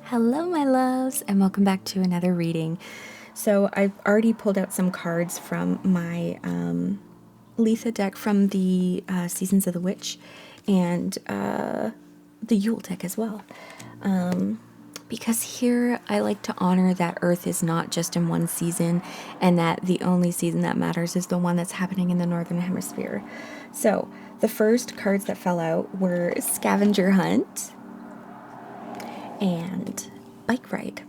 Hello, my loves, and welcome back to another reading. So I've already pulled out some cards from my Letha deck from the Seasons of the Witch and the Yule deck as well. Because here I like to honor that Earth is not just in one season and that the only season that matters is the one that's happening in the Northern Hemisphere. So the first cards that fell out were Scavenger Hunt and Bike Ride.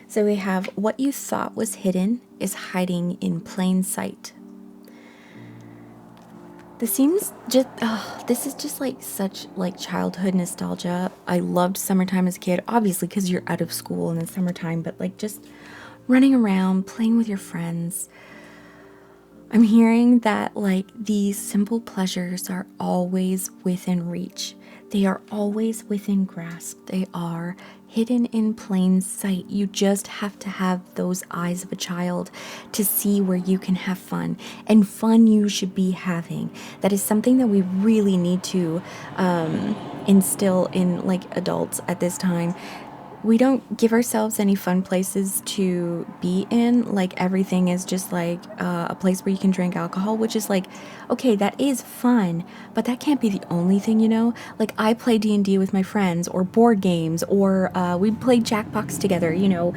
So we have what you thought was hidden is hiding in plain sight. This is just like such like childhood nostalgia. I loved summertime as a kid, obviously because you're out of school in the summertime, but like just running around, playing with your friends. I'm hearing that like these simple pleasures are always within reach. They are always within grasp. They are hidden in plain sight. You just have to have those eyes of a child to see where you can have fun. And fun you should be having. That is something that we really need to instill in like adults at this time. We don't give ourselves any fun places to be in. Like everything is just like a place where you can drink alcohol, which is like, okay, that is fun, but that can't be the only thing, you know? Like I play D&D with my friends or board games or we play Jackbox together, you know,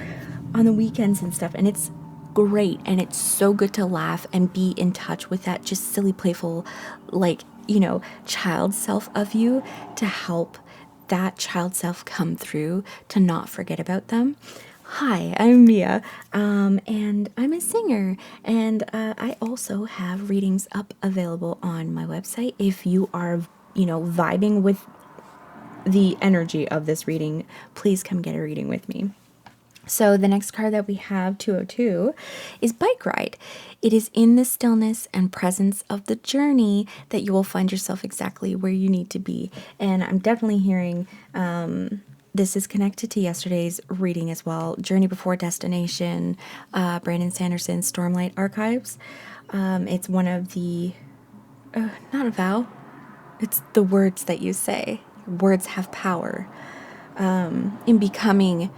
on the weekends and stuff. And it's great. And it's so good to laugh and be in touch with that just silly, playful, like, you know, child self of you to help that child self come through, to not forget about them. Hi, I'm Mia, and I'm a singer, and I also have readings up available on my website. If you are, you know, vibing with the energy of this reading, please come get a reading with me. So the next card that we have, 202, is Bike Ride. It is in the stillness and presence of the journey that you will find yourself exactly where you need to be. And I'm definitely hearing this is connected to yesterday's reading as well. Journey Before Destination, Brandon Sanderson's Stormlight Archives. It's one of the, not a vow, it's the words that you say. Words have power. In becoming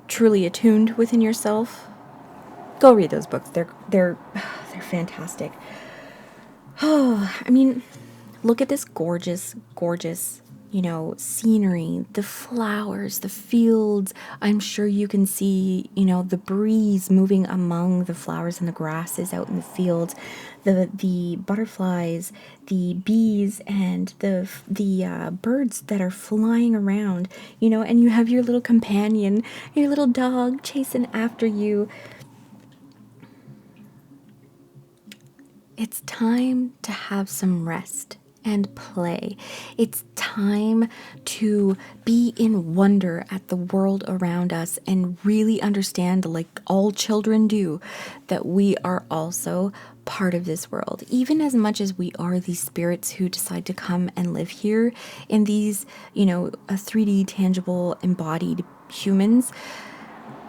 truly attuned within yourself, go read those books. They're fantastic. Oh, I mean, look at this gorgeous, you know, scenery, the flowers, the fields. I'm sure you can see, you know, the breeze moving among the flowers and the grasses out in the fields, the butterflies, the bees, and the birds that are flying around, you know, and you have your little companion, your little dog chasing after you. It's time to have some rest and play. It's time to be in wonder at the world around us and really understand, like all children do, that we are also part of this world. Even as much as we are these spirits who decide to come and live here in these, you know, a 3D tangible embodied humans,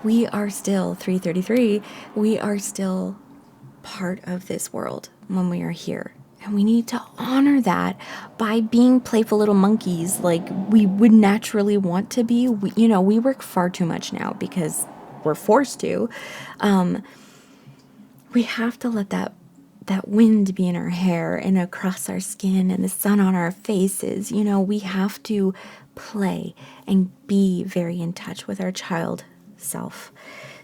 we are still 333. We are still part of this world when we are here. And we need to honor that by being playful little monkeys like we would naturally want to be. We work far too much now because we're forced to. We have to let that wind be in our hair and across our skin and the sun on our faces. You know, we have to play and be very in touch with our child self.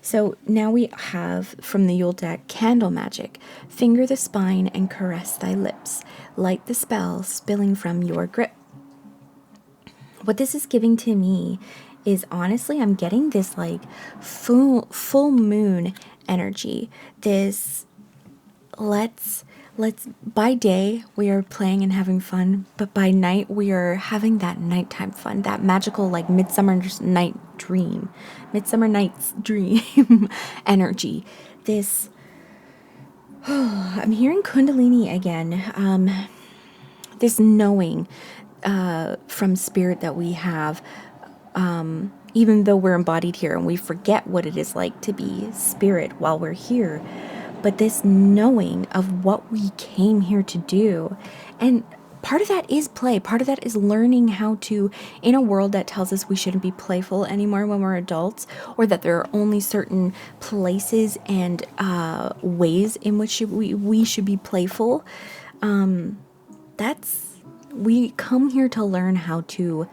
So now we have from the Yule deck, Candle Magic. Finger the spine and caress thy lips. Light the spell spilling from your grip. What this is giving to me is, honestly, I'm getting this like full moon energy. This let's by day we are playing and having fun, but by night we are having that nighttime fun, that magical like midsummer night's dream energy. This I'm hearing Kundalini again. This knowing from spirit that we have, even though we're embodied here and we forget what it is like to be spirit while we're here. But this knowing of what we came here to do. And part of that is play. Part of that is learning how to, in a world that tells us we shouldn't be playful anymore when we're adults, or that there are only certain places and ways in which we should be playful. We come here to learn how to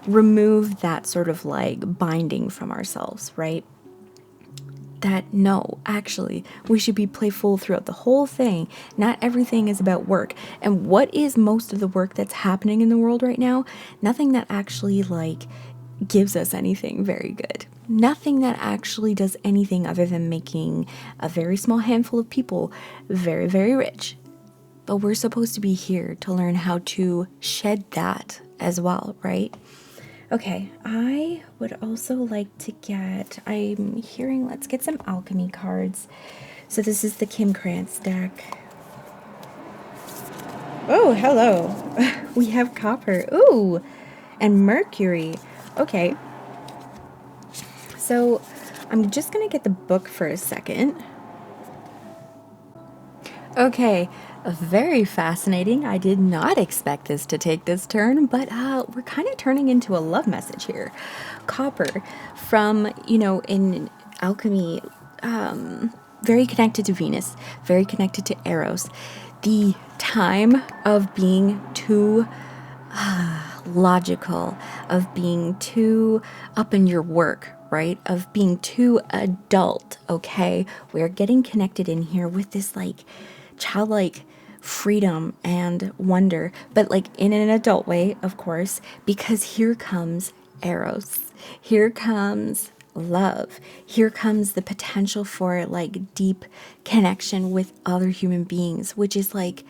remove that sort of like binding from ourselves, right? That no, actually, we should be playful throughout the whole thing. Not everything is about work. And what is most of the work that's happening in the world right now? Nothing that actually like gives us anything very good. Nothing that actually does anything other than making a very small handful of people very, very rich. But we're supposed to be here to learn how to shed that as well, right? Okay, I would also like to get, I'm hearing, let's get some alchemy cards. So this is the Kim Krantz deck. Oh, hello. We have copper. Ooh, and mercury. Okay. So I'm just going to get the book for a second. Okay, very fascinating. I did not expect this to take this turn, but we're kind of turning into a love message here. Copper from, in alchemy, very connected to Venus, very connected to Eros. The time of being too logical, of being too up in your work, right? Of being too adult, okay? We're getting connected in here with this like childlike freedom and wonder, but like in an adult way, of course, because here comes Eros. Here comes love. Here comes the potential for like deep connection with other human beings, which is like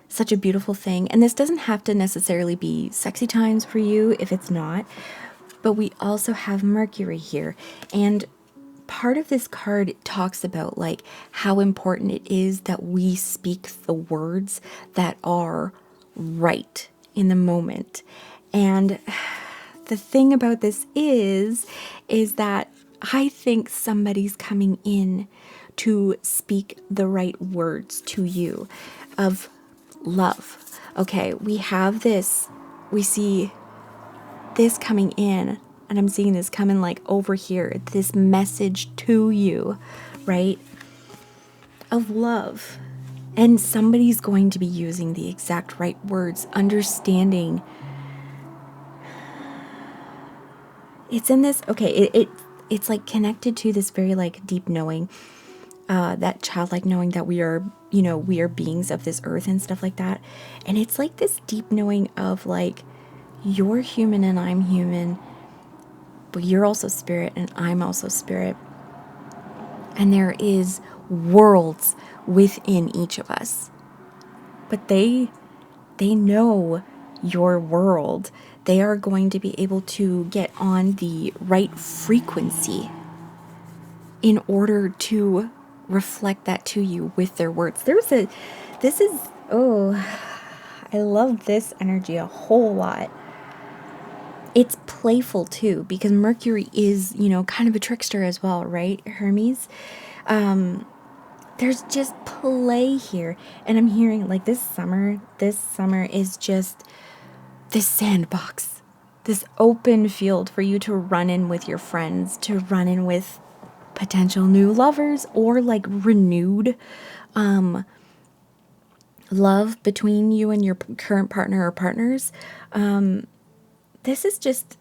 such a beautiful thing. And this doesn't have to necessarily be sexy times for you if it's not, but we also have Mercury here. And part of this card talks about like how important it is that we speak the words that are right in the moment. And the thing about this is that I think somebody's coming in to speak the right words to you of love. Okay, we have this, we see this coming in, and I'm seeing this coming like over here, this message to you, right? Of love. And somebody's going to be using the exact right words, understanding. It's in this, okay, it's like connected to this very like deep knowing, that childlike knowing that we are, we are beings of this earth and stuff like that. And it's like this deep knowing of like, you're human and I'm human, but you're also spirit and I'm also spirit. And there is worlds within each of us. But they know your world. They are going to be able to get on the right frequency in order to reflect that to you with their words. I love this energy a whole lot. It's playful too, because Mercury is, kind of a trickster as well, right, Hermes? There's just play here. And I'm hearing like this summer is just this sandbox, this open field for you to run in with your friends, to run in with potential new lovers, or like renewed love between you and your current partner or partners. This is just,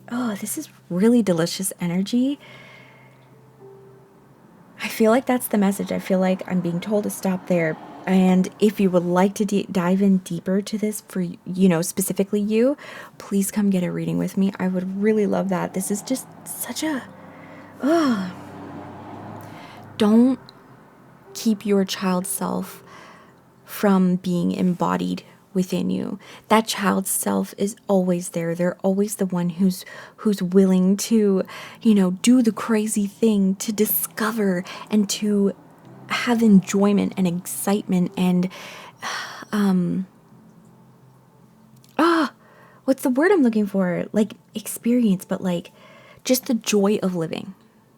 this is really delicious energy. I feel like that's the message. I feel like I'm being told to stop there. And if you would like to dive in deeper to this for, specifically you, please come get a reading with me. I would really love that. This is just such a, don't keep your child self from being embodied within you. That child's self is always there. They're always the one who's willing to, do the crazy thing, to discover and to have enjoyment and excitement and what's the word I'm looking for? Like experience, but like just the joy of living.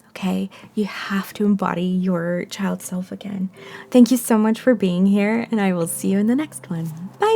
Okay, you have to embody your child self again. Thank you so much for being here, and I will see you in the next one. Bye.